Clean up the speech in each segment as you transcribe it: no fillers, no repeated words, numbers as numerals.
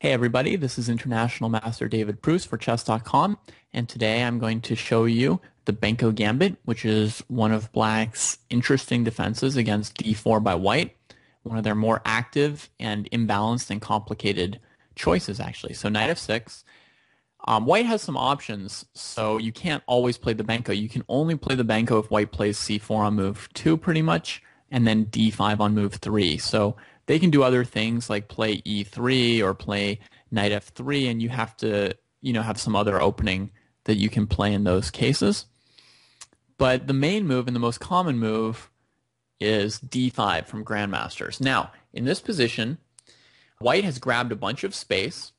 Hey everybody, this is International Master David Pruess for Chess.com, and today I'm going to show you the Benko Gambit, which is one of Black's interesting defenses against d4 by White, one of their more active and imbalanced and complicated choices actually. So knight f6. White has some options, so you can't always play the Benko. You can only play the Benko if White plays c4 on move 2 pretty much, and then d5 on move 3. So they can do other things like play e3 or play knight f3, and you have to, have some other opening that you can play in those cases. But the main move and the most common move is d5 from grandmasters. Now, in this position, White has grabbed a bunch of space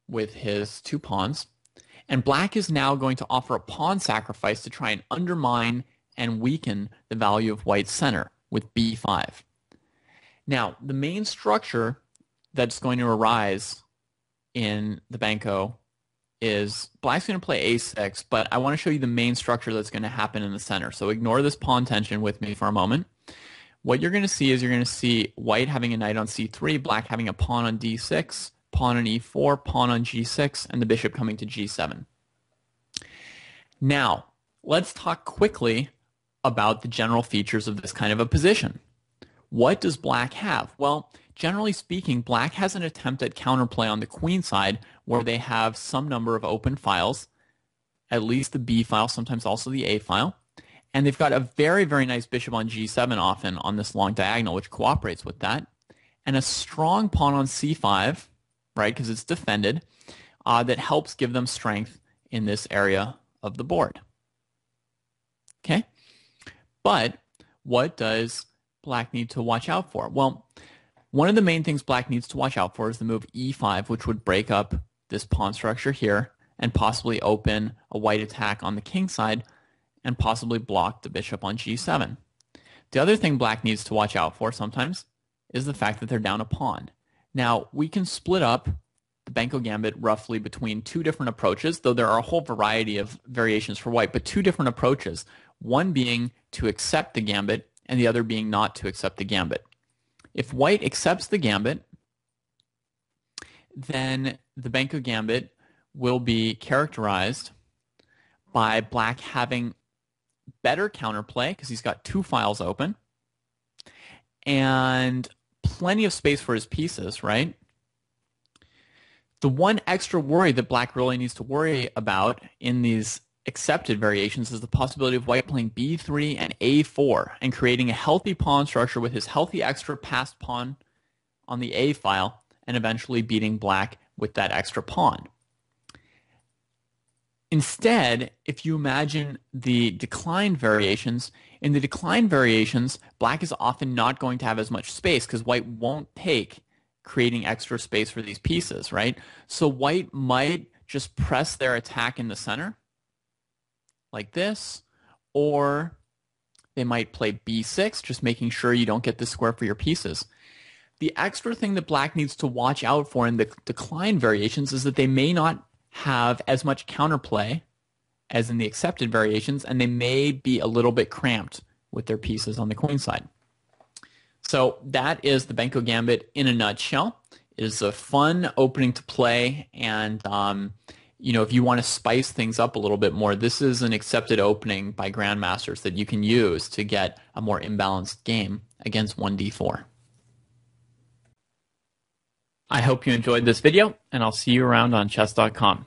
with his two pawns, and Black is now going to offer a pawn sacrifice to try and undermine and weaken the value of White's center with b5. Now, the main structure that's going to arise in the Benko is Black's going to play a6, but I want to show you the main structure that's going to happen in the center. So ignore this pawn tension with me for a moment. What you're going to see is you're going to see White having a knight on c3, Black having a pawn on d6, pawn on e4, pawn on g6, and the bishop coming to g7. Now, let's talk quickly about the general features of this kind of a position. What does Black have? Well, generally speaking, Black has an attempt at counterplay on the queen side where they have some number of open files, at least the b file, sometimes also the a file, and they've got a very, very nice bishop on g7 often on this long diagonal, which cooperates with that, and a strong pawn on c5, right, because it's defended, that helps give them strength in this area of the board. Okay? But what does Black need to watch out for? Well, one of the main things Black needs to watch out for is the move e5, which would break up this pawn structure here and possibly open a White attack on the king side and possibly block the bishop on g7. The other thing Black needs to watch out for sometimes is the fact that they're down a pawn. Now, we can split up the Benko Gambit roughly between two different approaches, though there are a whole variety of variations for White, but two different approaches, one being to accept the Gambit and the other being not to accept the Gambit. If White accepts the Gambit, then the Benko Gambit will be characterized by Black having better counterplay because he's got two files open and plenty of space for his pieces, right? The one extra worry that Black really needs to worry about in these accepted variations is the possibility of White playing b3 and a4 and creating a healthy pawn structure with his healthy extra passed pawn on the a file and eventually beating Black with that extra pawn. Instead, if you imagine the declined variations, in the declined variations, Black is often not going to have as much space because White won't take creating extra space for these pieces, right? So White might just press their attack in the center like this, or they might play b6, just making sure you don't get this square for your pieces. The extra thing that Black needs to watch out for in the decline variations is that they may not have as much counterplay as in the accepted variations, and they may be a little bit cramped with their pieces on the queen side. So that is the Benko Gambit in a nutshell. It is a fun opening to play, and if you want to spice things up a little bit more, this is an accepted opening by grandmasters that you can use to get a more imbalanced game against 1d4. I hope you enjoyed this video, and I'll see you around on Chess.com.